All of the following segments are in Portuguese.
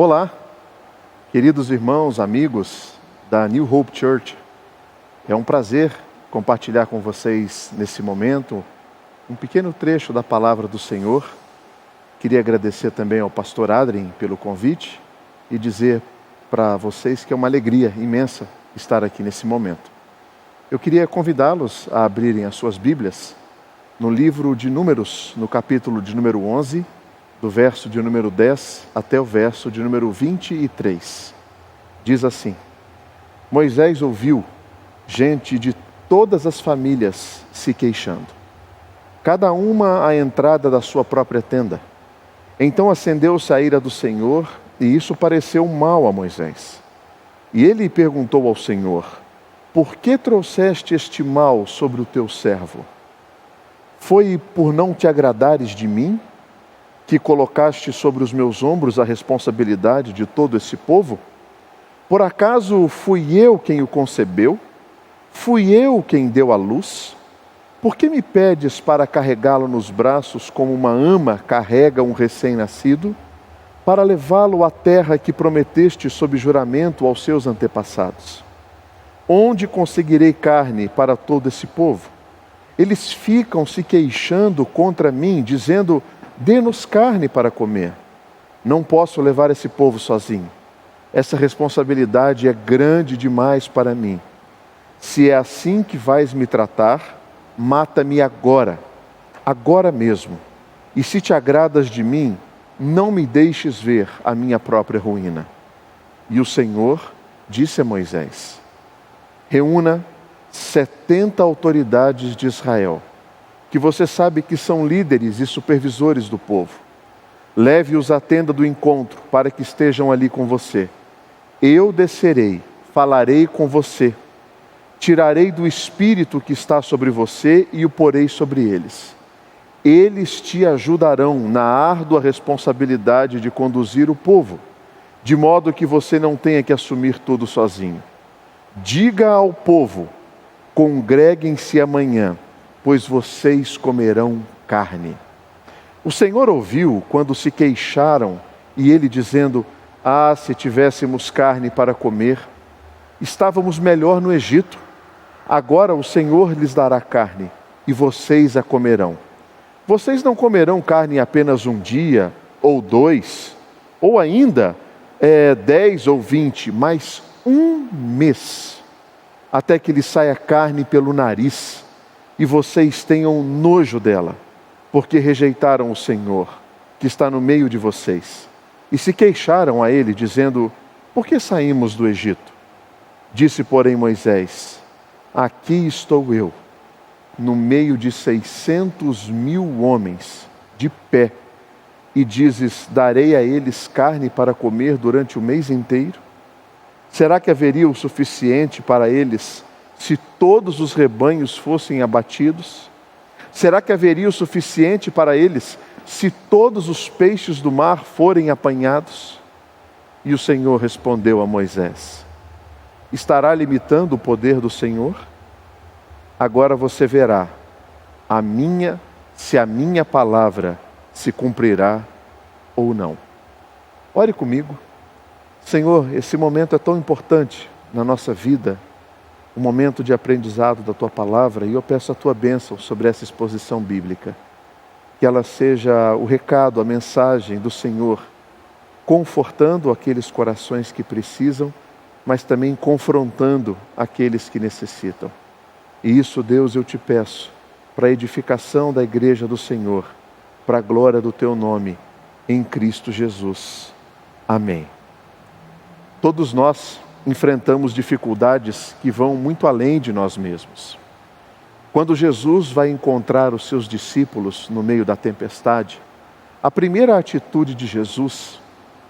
Olá, queridos irmãos, amigos da New Hope Church. É um prazer compartilhar com vocês nesse momento um pequeno trecho da palavra do Senhor. Queria agradecer também ao pastor Adrien pelo convite e dizer para vocês que é uma alegria imensa estar aqui nesse momento. Eu queria convidá-los a abrirem as suas Bíblias no livro de Números, no capítulo de número 11, do verso de número 10 até o verso de número 23. Diz assim: Moisés ouviu gente de todas as famílias se queixando, cada uma à entrada da sua própria tenda. Então acendeu-se a ira do Senhor, e isso pareceu mal a Moisés. E ele perguntou ao Senhor: Por que trouxeste este mal sobre o teu servo? Foi por não te agradares de mim, que colocaste sobre os meus ombros a responsabilidade de todo esse povo? Por acaso fui eu quem o concebeu? Fui eu quem deu à luz? Por que me pedes para carregá-lo nos braços como uma ama carrega um recém-nascido, para levá-lo à terra que prometeste sob juramento aos seus antepassados? Onde conseguirei carne para todo esse povo? Eles ficam se queixando contra mim, dizendo: Dê-nos carne para comer. Não posso levar esse povo sozinho. Essa responsabilidade é grande demais para mim. Se é assim que vais me tratar, mata-me agora, agora mesmo. E se te agradas de mim, não me deixes ver a minha própria ruína. E o Senhor disse a Moisés: Reúna 70 autoridades de Israel, que você sabe que são líderes e supervisores do povo. Leve-os à tenda do encontro, para que estejam ali com você. Eu descerei, falarei com você. Tirarei do espírito que está sobre você e o porei sobre eles. Eles te ajudarão na árdua responsabilidade de conduzir o povo, de modo que você não tenha que assumir tudo sozinho. Diga ao povo: congreguem-se amanhã, pois vocês comerão carne. O Senhor ouviu quando se queixaram, e ele dizendo: Ah, se tivéssemos carne para comer, estávamos melhor no Egito. Agora o Senhor lhes dará carne, e vocês a comerão. Vocês não comerão carne apenas um dia, ou 2, ou ainda 10 ou 20, mas um mês, até que lhes saia carne pelo nariz, e vocês tenham nojo dela, porque rejeitaram o Senhor, que está no meio de vocês, e se queixaram a ele, dizendo: Por que saímos do Egito? Disse, porém, Moisés: Aqui estou eu, no meio de 600.000 homens, de pé, e dizes: Darei a eles carne para comer durante o mês inteiro? Será que haveria o suficiente para eles se todos os rebanhos fossem abatidos? Será que haveria o suficiente para eles se todos os peixes do mar forem apanhados? E o Senhor respondeu a Moisés: Estará limitando o poder do Senhor? Agora você verá se a minha palavra se cumprirá ou não. Ore comigo. Senhor, esse momento é tão importante na nossa vida, um momento de aprendizado da Tua Palavra, e eu peço a Tua bênção sobre essa exposição bíblica. Que ela seja o recado, a mensagem do Senhor, confortando aqueles corações que precisam, mas também confrontando aqueles que necessitam. E isso, Deus, eu te peço, para a edificação da igreja do Senhor, para a glória do Teu nome, em Cristo Jesus. Amém. Todos nós enfrentamos dificuldades que vão muito além de nós mesmos. Quando Jesus vai encontrar os seus discípulos no meio da tempestade, a primeira atitude de Jesus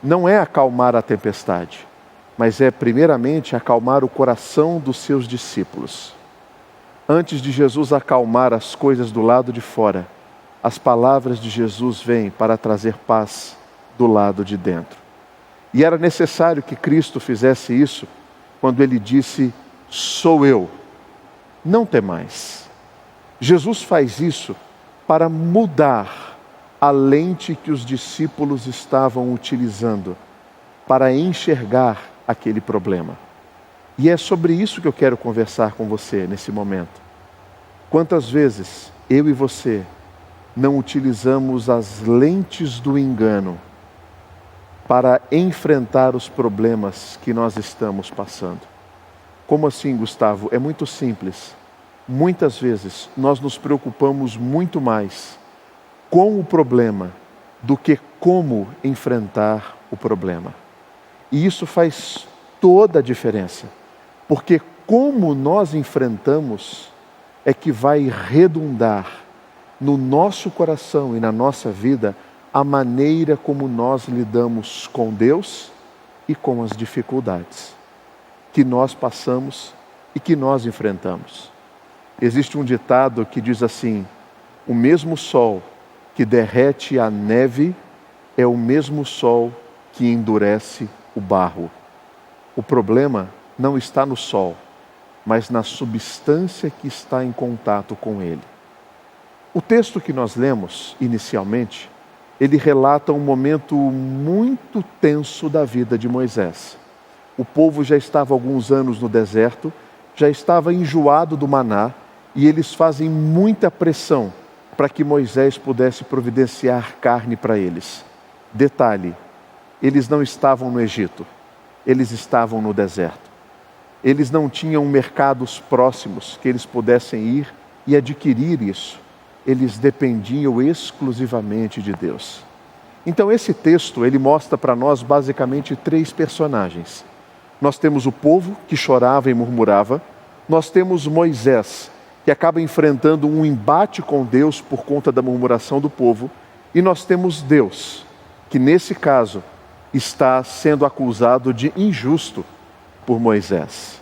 não é acalmar a tempestade, mas é primeiramente acalmar o coração dos seus discípulos. Antes de Jesus acalmar as coisas do lado de fora, as palavras de Jesus vêm para trazer paz do lado de dentro. E era necessário que Cristo fizesse isso quando Ele disse: Sou eu, não temais. Jesus faz isso para mudar a lente que os discípulos estavam utilizando para enxergar aquele problema. E é sobre isso que eu quero conversar com você nesse momento. Quantas vezes eu e você não utilizamos as lentes do engano para enfrentar os problemas que nós estamos passando? Como assim, Gustavo? É muito simples. Muitas vezes nós nos preocupamos muito mais com o problema do que como enfrentar o problema. E isso faz toda a diferença, porque como nós enfrentamos é que vai redundar no nosso coração e na nossa vida a maneira como nós lidamos com Deus e com as dificuldades que nós passamos e que nós enfrentamos. Existe um ditado que diz assim: o mesmo sol que derrete a neve é o mesmo sol que endurece o barro. O problema não está no sol, mas na substância que está em contato com ele. O texto que nós lemos inicialmente, ele relata um momento muito tenso da vida de Moisés. O povo já estava há alguns anos no deserto, já estava enjoado do maná, e eles fazem muita pressão para que Moisés pudesse providenciar carne para eles. Detalhe, eles não estavam no Egito, eles estavam no deserto. Eles não tinham mercados próximos que eles pudessem ir e adquirir isso. Eles dependiam exclusivamente de Deus. Então esse texto, ele mostra para nós basicamente 3 personagens. Nós temos o povo que chorava e murmurava, nós temos Moisés, que acaba enfrentando um embate com Deus por conta da murmuração do povo, e nós temos Deus, que nesse caso está sendo acusado de injusto por Moisés.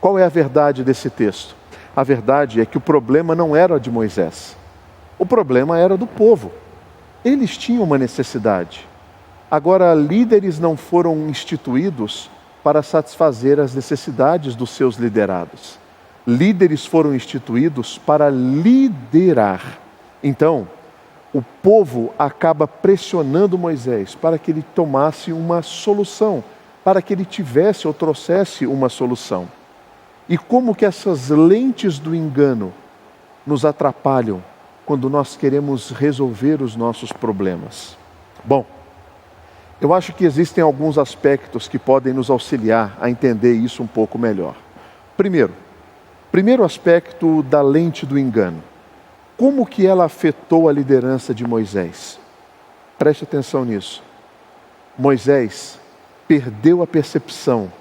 Qual é a verdade desse texto? A verdade é que o problema não era de Moisés, o problema era do povo. Eles tinham uma necessidade. Agora, líderes não foram instituídos para satisfazer as necessidades dos seus liderados. Líderes foram instituídos para liderar. Então, o povo acaba pressionando Moisés para que ele tomasse uma solução, para que ele tivesse ou trouxesse uma solução. E como que essas lentes do engano nos atrapalham quando nós queremos resolver os nossos problemas? Bom, eu acho que existem alguns aspectos que podem nos auxiliar a entender isso um pouco melhor. Primeiro aspecto da lente do engano. Como que ela afetou a liderança de Moisés? Preste atenção nisso. Moisés perdeu a percepção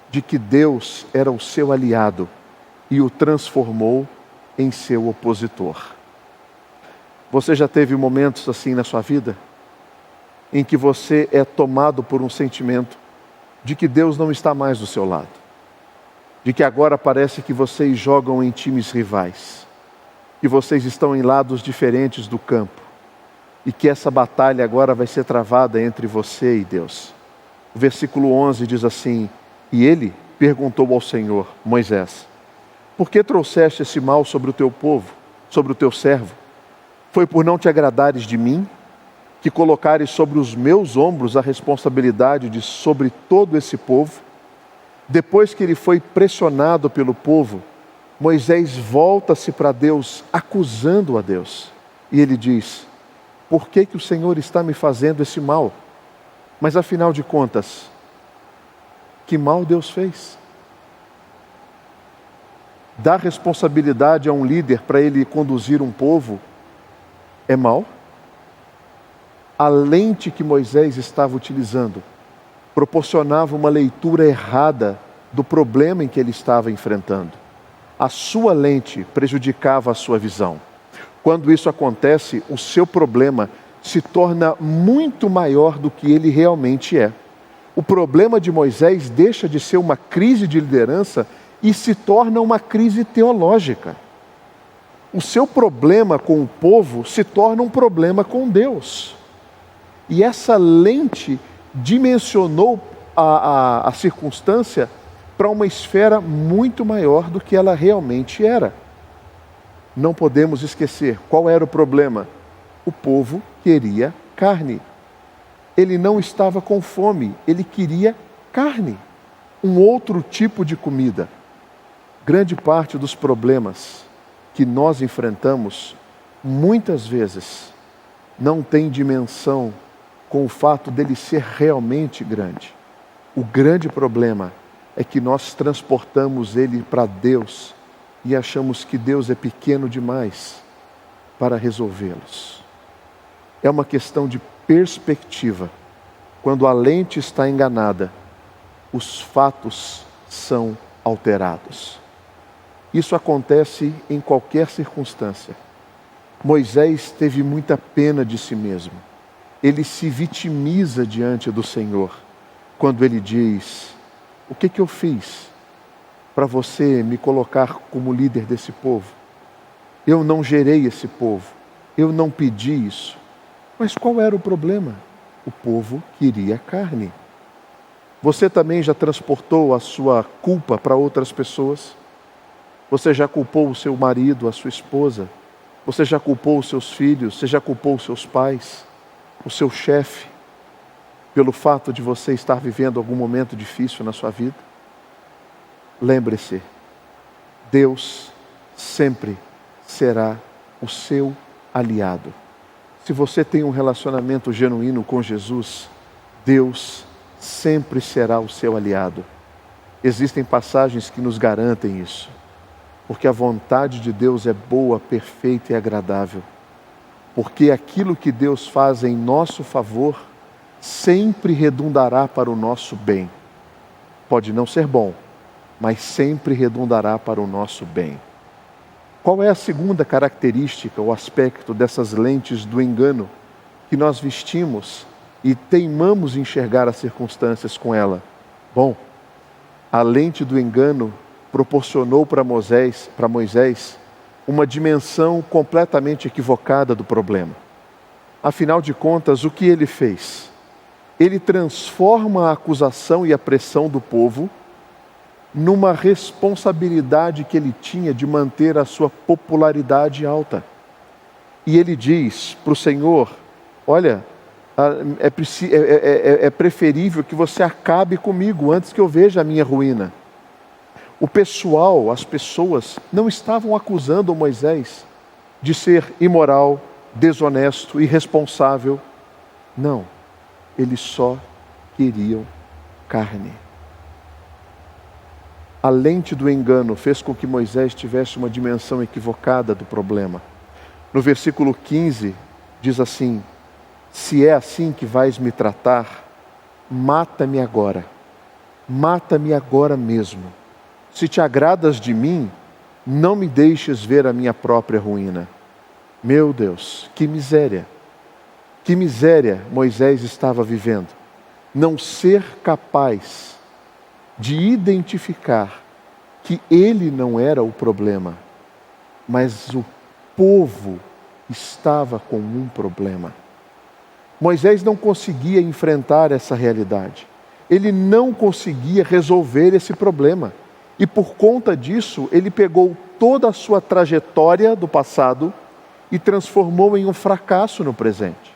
de que Deus era o seu aliado e o transformou em seu opositor. Você já teve momentos assim na sua vida? Em que você é tomado por um sentimento de que Deus não está mais do seu lado, de que agora parece que vocês jogam em times rivais, que vocês estão em lados diferentes do campo, e que essa batalha agora vai ser travada entre você e Deus. O versículo 11 diz assim: e ele perguntou ao Senhor: Moisés, por que trouxeste esse mal sobre o teu povo, sobre o teu servo? Foi por não te agradares de mim, que colocares sobre os meus ombros a responsabilidade de sobre todo esse povo? Depois que ele foi pressionado pelo povo, Moisés volta-se para Deus, acusando a Deus. E ele diz: por que o Senhor está me fazendo esse mal? Mas afinal de contas, que mal Deus fez? Dar responsabilidade a um líder para ele conduzir um povo é mal? A lente que Moisés estava utilizando proporcionava uma leitura errada do problema em que ele estava enfrentando. A sua lente prejudicava a sua visão. Quando isso acontece, o seu problema se torna muito maior do que ele realmente é. O problema de Moisés deixa de ser uma crise de liderança e se torna uma crise teológica. O seu problema com o povo se torna um problema com Deus. E essa lente dimensionou a circunstância para uma esfera muito maior do que ela realmente era. Não podemos esquecer qual era o problema. O povo queria carne. ele não estava com fome, ele queria carne, um outro tipo de comida. Grande parte dos problemas que nós enfrentamos, muitas vezes, não tem dimensão com o fato dele ser realmente grande. O grande problema é que nós transportamos ele para Deus e achamos que Deus é pequeno demais para resolvê-los. É uma questão de perspectiva. Quando a lente está enganada, os fatos são alterados. Isso acontece em qualquer circunstância. Moisés teve muita pena de si mesmo. Ele se vitimiza diante do Senhor quando ele diz: o que eu fiz para você me colocar como líder desse povo? Eu não gerei esse povo, eu não pedi isso. Mas qual era o problema? O povo queria carne. Você também já transportou a sua culpa para outras pessoas? Você já culpou o seu marido, a sua esposa? Você já culpou os seus filhos? Você já culpou os seus pais? O seu chefe? Pelo fato de você estar vivendo algum momento difícil na sua vida? Lembre-se, Deus sempre será o seu aliado. Se você tem um relacionamento genuíno com Jesus, Deus sempre será o seu aliado. Existem passagens que nos garantem isso, porque a vontade de Deus é boa, perfeita e agradável. Porque aquilo que Deus faz em nosso favor sempre redundará para o nosso bem. Pode não ser bom, mas sempre redundará para o nosso bem. Qual é a segunda característica, o aspecto dessas lentes do engano que nós vestimos e teimamos em enxergar as circunstâncias com ela? Bom, a lente do engano proporcionou para Moisés uma dimensão completamente equivocada do problema. Afinal de contas, o que ele fez? Ele transforma a acusação e a pressão do povo numa responsabilidade que ele tinha de manter a sua popularidade alta. E ele diz para o Senhor: olha, é preferível que você acabe comigo antes que eu veja a minha ruína. O pessoal, as pessoas, não estavam acusando Moisés de ser imoral, desonesto, irresponsável. Não, eles só queriam carne. A lente do engano fez com que Moisés tivesse uma dimensão equivocada do problema. No versículo 15, diz assim: se é assim que vais me tratar, mata-me agora mesmo. Se te agradas de mim, não me deixes ver a minha própria ruína. Meu Deus, que miséria Moisés estava vivendo. Não ser capaz de identificar que ele não era o problema, mas o povo estava com um problema. Moisés não conseguia enfrentar essa realidade. Ele não conseguia resolver esse problema. E por conta disso, ele pegou toda a sua trajetória do passado e transformou em um fracasso no presente.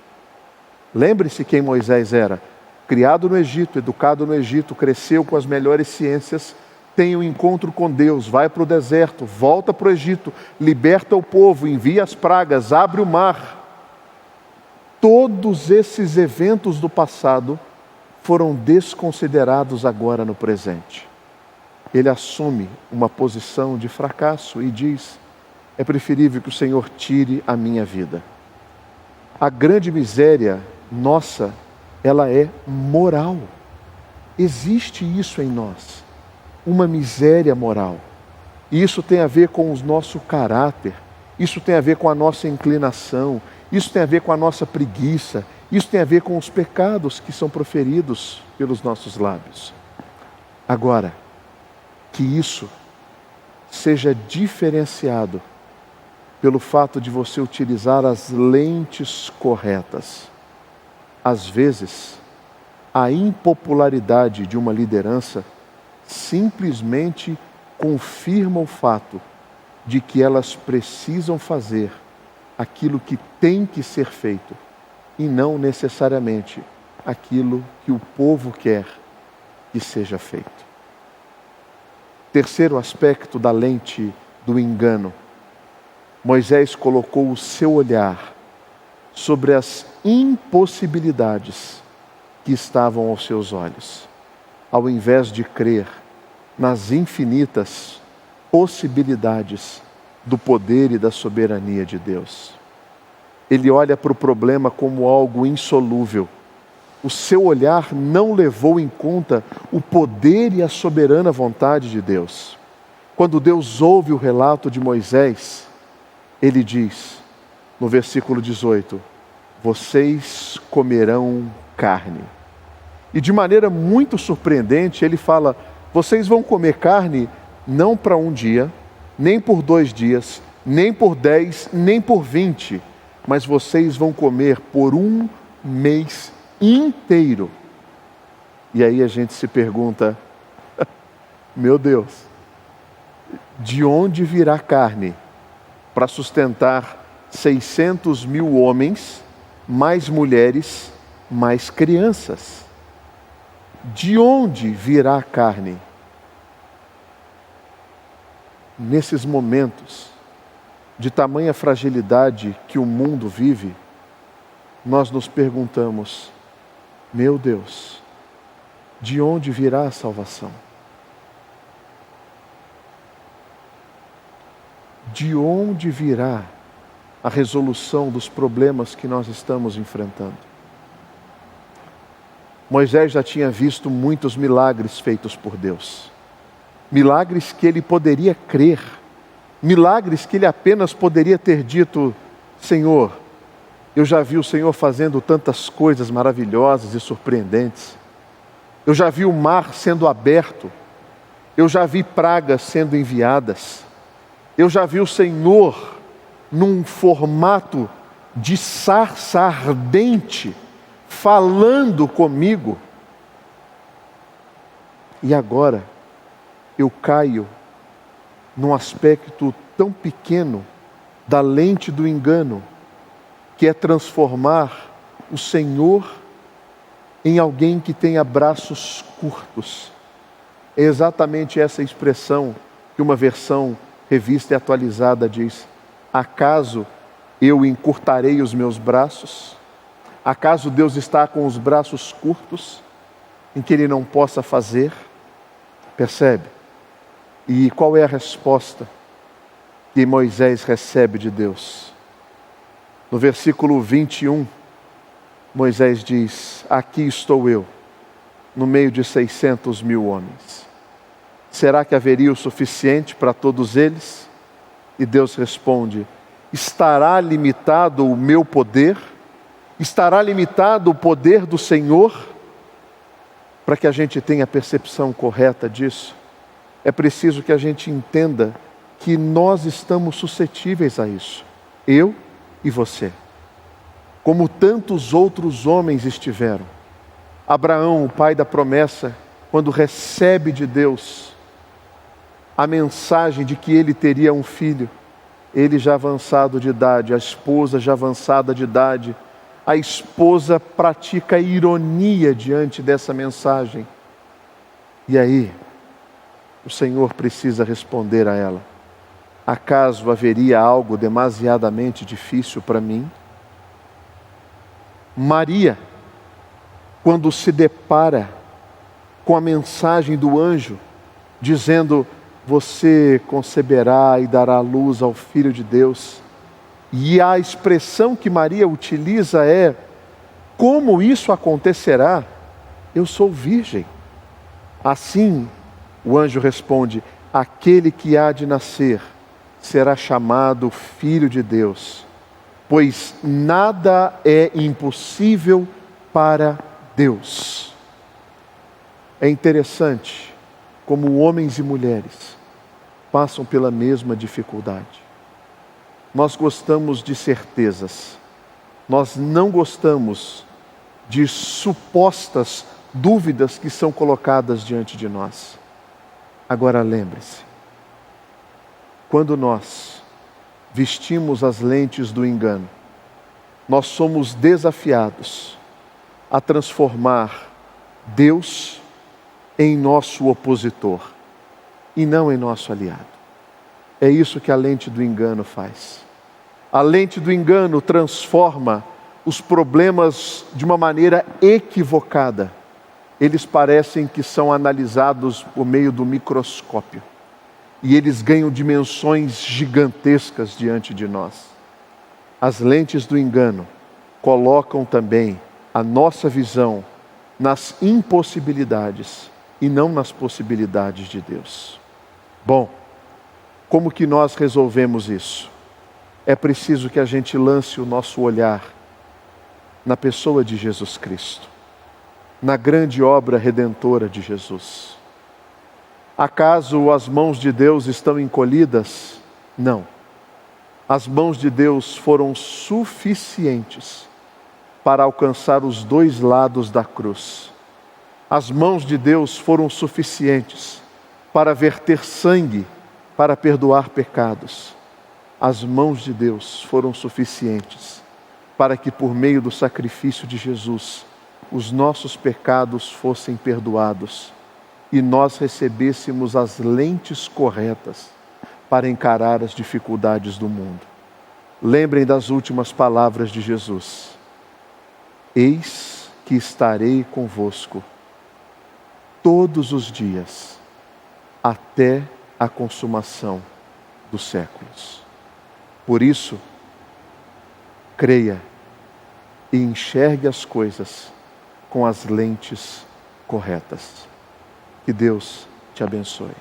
Lembre-se quem Moisés era. Criado no Egito, educado no Egito, cresceu com as melhores ciências, tem um encontro com Deus, vai para o deserto, volta para o Egito, liberta o povo, envia as pragas, abre o mar. Todos esses eventos do passado foram desconsiderados agora no presente. Ele assume uma posição de fracasso e diz: é preferível que o Senhor tire a minha vida. A grande miséria nossa, ela é moral. Existe isso em nós, uma miséria moral. E isso tem a ver com o nosso caráter, isso tem a ver com a nossa inclinação, isso tem a ver com a nossa preguiça, isso tem a ver com os pecados que são proferidos pelos nossos lábios. Agora, que isso seja diferenciado pelo fato de você utilizar as lentes corretas. Às vezes, a impopularidade de uma liderança simplesmente confirma o fato de que elas precisam fazer aquilo que tem que ser feito e não necessariamente aquilo que o povo quer que seja feito. Terceiro aspecto da lente do engano. Moisés colocou o seu olhar sobre as impossibilidades que estavam aos seus olhos, ao invés de crer nas infinitas possibilidades do poder e da soberania de Deus. Ele olha para o problema como algo insolúvel. O seu olhar não levou em conta o poder e a soberana vontade de Deus. Quando Deus ouve o relato de Moisés, ele diz, no versículo 18, vocês comerão carne. E de maneira muito surpreendente, ele fala, vocês vão comer carne não para um dia, nem por 2 dias, nem por 10, nem por 20, mas vocês vão comer por 1 mês inteiro. E aí a gente se pergunta, meu Deus, de onde virá carne para sustentar 600.000 homens, mais mulheres, mais crianças? De onde virá carne? Nesses momentos de tamanha fragilidade que o mundo vive, nós nos perguntamos, meu Deus, de onde virá a salvação? De onde virá a resolução dos problemas que nós estamos enfrentando? Moisés já tinha visto muitos milagres feitos por Deus. Milagres que ele poderia crer. Milagres que ele apenas poderia ter dito, Senhor, eu já vi o Senhor fazendo tantas coisas maravilhosas e surpreendentes. Eu já vi o mar sendo aberto. Eu já vi pragas sendo enviadas. Eu já vi o Senhor num formato de sarça ardente, falando comigo. E agora eu caio num aspecto tão pequeno da lente do engano, que é transformar o Senhor em alguém que tenha braços curtos. É exatamente essa expressão que uma versão revista e atualizada diz: acaso eu encurtarei os meus braços? Acaso Deus está com os braços curtos, em que Ele não possa fazer? Percebe? E qual é a resposta que Moisés recebe de Deus? No versículo 21, Moisés diz, aqui estou eu, no meio de 600.000 homens. Será que haveria o suficiente para todos eles? E Deus responde, estará limitado o meu poder? Estará limitado o poder do Senhor? Para que a gente tenha a percepção correta disso, é preciso que a gente entenda que nós estamos suscetíveis a isso. Eu e você. Como tantos outros homens estiveram. Abraão, o pai da promessa, quando recebe de Deus a mensagem de que ele teria um filho, ele já avançado de idade, a esposa já avançada de idade, a esposa pratica ironia diante dessa mensagem. E aí, o Senhor precisa responder a ela, acaso haveria algo demasiadamente difícil para mim? Maria, quando se depara com a mensagem do anjo, dizendo, você conceberá e dará luz ao Filho de Deus, e a expressão que Maria utiliza é, como isso acontecerá? Eu sou virgem. Assim, o anjo responde, aquele que há de nascer será chamado Filho de Deus, pois nada é impossível para Deus. É interessante como homens e mulheres passam pela mesma dificuldade. Nós gostamos de certezas, nós não gostamos de supostas dúvidas que são colocadas diante de nós. Agora lembre-se, quando nós vestimos as lentes do engano, nós somos desafiados a transformar Deus em nosso opositor e não em nosso aliado. É isso que a lente do engano faz. A lente do engano transforma os problemas de uma maneira equivocada. Eles parecem que são analisados por meio do microscópio. E eles ganham dimensões gigantescas diante de nós. As lentes do engano colocam também a nossa visão nas impossibilidades e não nas possibilidades de Deus. Bom, como que nós resolvemos isso? É preciso que a gente lance o nosso olhar na pessoa de Jesus Cristo, na grande obra redentora de Jesus. Acaso as mãos de Deus estão encolhidas? Não. As mãos de Deus foram suficientes para alcançar os dois lados da cruz. As mãos de Deus foram suficientes para verter sangue, para perdoar pecados. As mãos de Deus foram suficientes para que, por meio do sacrifício de Jesus, os nossos pecados fossem perdoados e nós recebêssemos as lentes corretas para encarar as dificuldades do mundo. Lembrem das últimas palavras de Jesus: eis que estarei convosco todos os dias, até a consumação dos séculos. Por isso, creia e enxergue as coisas com as lentes corretas. Que Deus te abençoe.